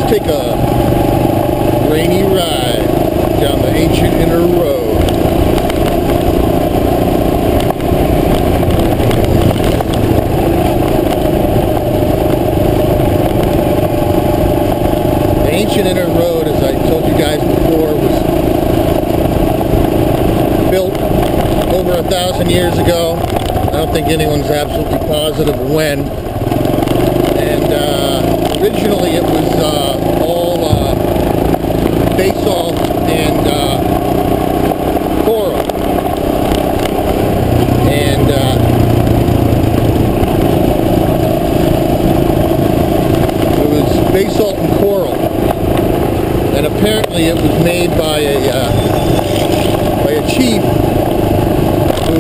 Take a rainy ride down the ancient inner road. The ancient inner road, as I told you guys before, was built over 1,000 years ago. I don't think anyone's absolutely positive when. And originally it was all basalt and coral, and it was basalt and coral, and apparently it was made by a chief who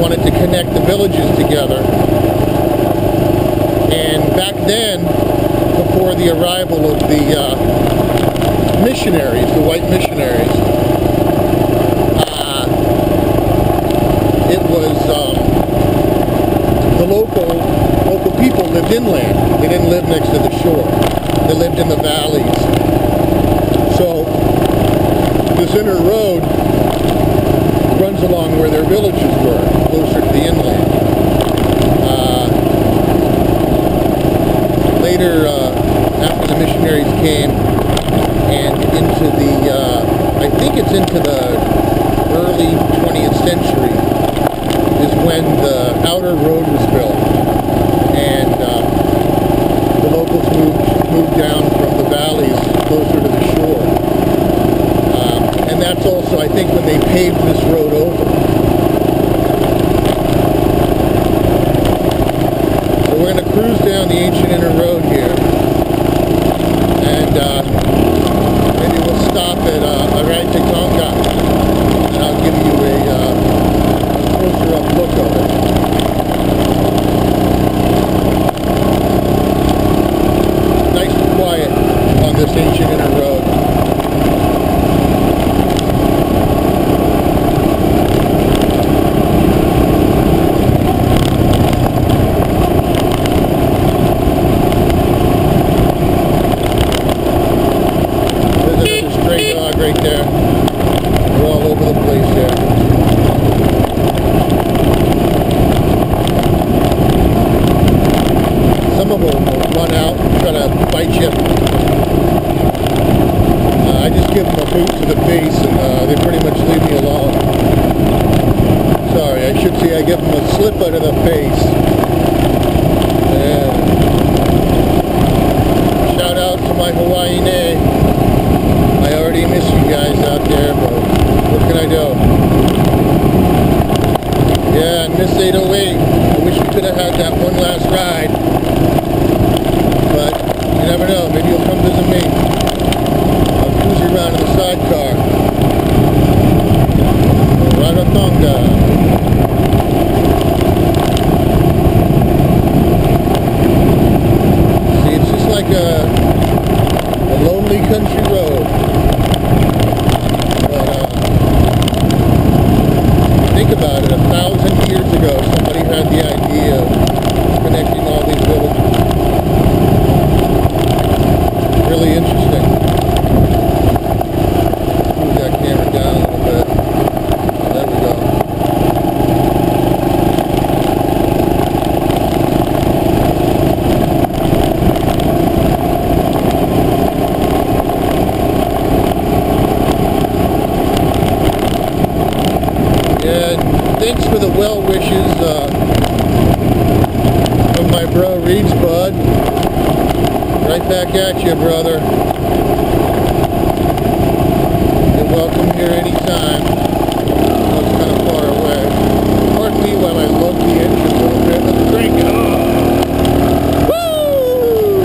wanted to connect the villages together. And back then, before the arrival of the missionaries, the white missionaries, it was the local people lived inland. They didn't live next to the shore. They lived in the valleys. So this inner road runs along where their villages were, closer to the inland. Later, after the missionaries came, and into the, I think it's into the early 20th century, is when the outer road was built, and the locals moved down from the valleys closer to the shore. And that's also, I think, when they paved this road over. So we're going to cruise down the ancient inner road here, and maybe we'll stop at Rarotonga, and I'll give you a closer up look of it. Nice and quiet on this ancient inner road. Right there. We're all over the place here. Some of them will run out and try to bite you. I just give them a boot to the face and they pretty much leave me alone. Sorry, I should say I give them a slip out of the face. Yeah. Shout out to my Hawaiian. I already miss you guys out there, but what can I do? Yeah, and Miss 808, I wish we could have had that one last ride. But you never know, maybe you'll come visit me. I'll cruise you around in the sidecar. Rarotonga. See, it's just like a lonely country road. But think about it, 1,000 years ago somebody had the idea of connecting all these villages. Really interesting. Move that camera down a little bit. There we go. Thanks for the well wishes from my bro Reed's bud. Right back at you, brother. You're welcome here anytime. I know it's kind of far away. Pardon me while I lug the engine a little bit. Let's crank it up. Woo!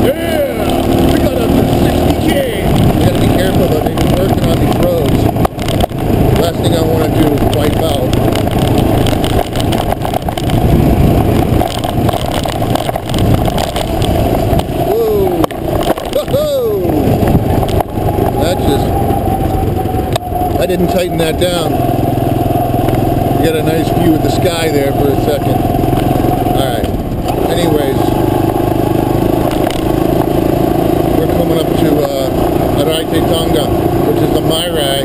Yeah! We got up to 60K. You gotta be careful though. They've been working on these roads. Last thing I want to do is wipe out. Whoa! Whoa! That just... I didn't tighten that down. Get a nice view of the sky there for a second. Alright. Anyways, we're coming up to Rarotonga, which is a marae,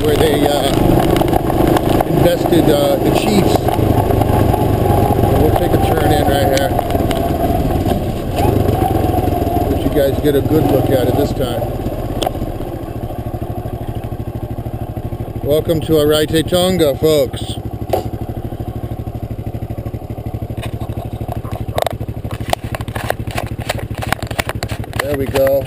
where they invested the chiefs. So we'll take a turn in right here. Let you guys get a good look at it this time. Welcome to Rarotonga, folks. There we go.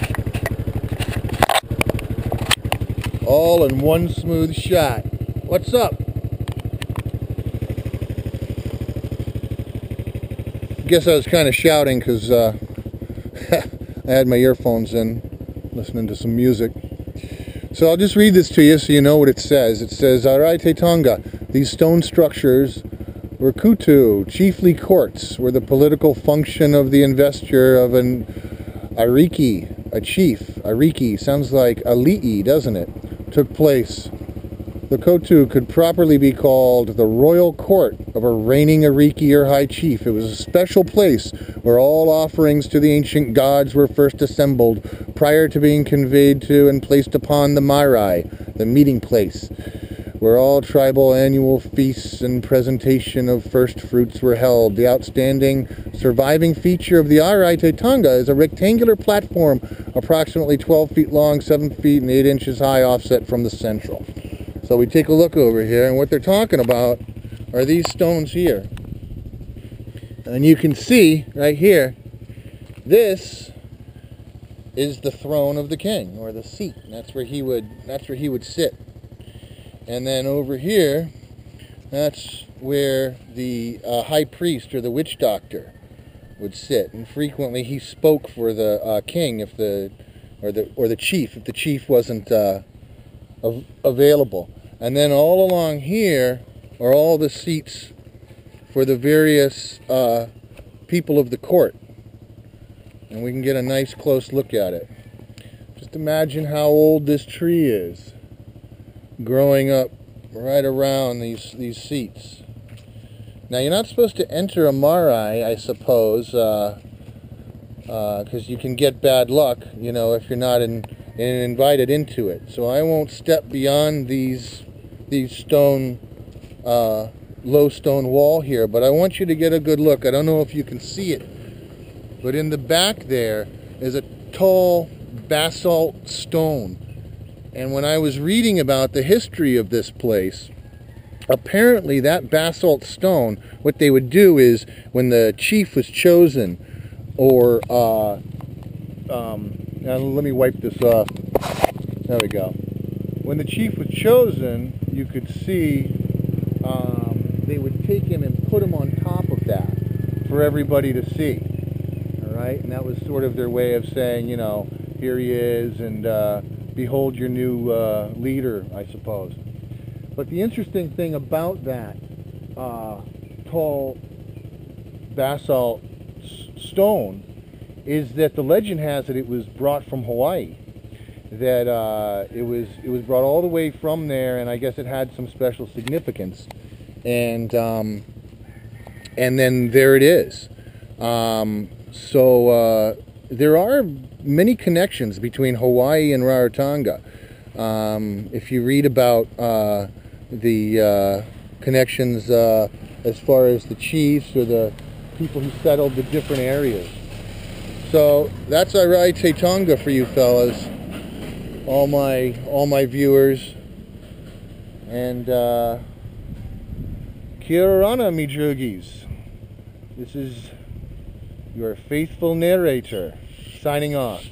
All in one smooth shot. What's up? Guess I was kind of shouting because I had my earphones in, listening to some music. So I'll just read this to you so you know what it says. It says, Rarotonga, these stone structures were kutu, chiefly courts, were the political function of the investiture of an ariki, a chief. Ariki sounds like ali'i, doesn't it? Took place. The kotu could properly be called the royal court of a reigning ariki or high chief. It was a special place where all offerings to the ancient gods were first assembled prior to being conveyed to and placed upon the marae, the meeting place, where all tribal annual feasts and presentation of first fruits were held. The outstanding surviving feature of the Rarotonga is a rectangular platform approximately 12 feet long, 7 feet and 8 inches high, offset from the central. So we take a look over here, and what they're talking about are these stones here. And you can see right here, this is the throne of the king, or the seat. That's where he would sit. And then over here, that's where the high priest or the witch doctor would sit. And frequently he spoke for the king or the chief if the chief wasn't available. And then all along here are all the seats for the various people of the court. And we can get a nice close look at it. Just imagine how old this tree is, growing up right around these seats. Now you're not supposed to enter a marae, I suppose, because you can get bad luck, you know, if you're not invited into it. So I won't step beyond these stone, low stone wall here, but I want you to get a good look. I don't know if you can see it, but in the back there is a tall basalt stone. And when I was reading about the history of this place, apparently that basalt stone, what they would do is when the chief was chosen, or now let me wipe this off. There we go. When the chief was chosen, you could see they would take him and put him on top of that for everybody to see. All right, and that was sort of their way of saying, you know, here he is, and behold your new leader, I suppose. But the interesting thing about that tall basalt stone is that the legend has it was brought from Hawaii. That it was brought all the way from there, and I guess it had some special significance. And then there it is. So there are many connections between Hawaii and Rarotonga. If you read about the connections as far as the chiefs or the people who settled the different areas. So that's Rarotonga for you fellas, all my viewers, and kia orana, me droogies. This is your faithful narrator signing off.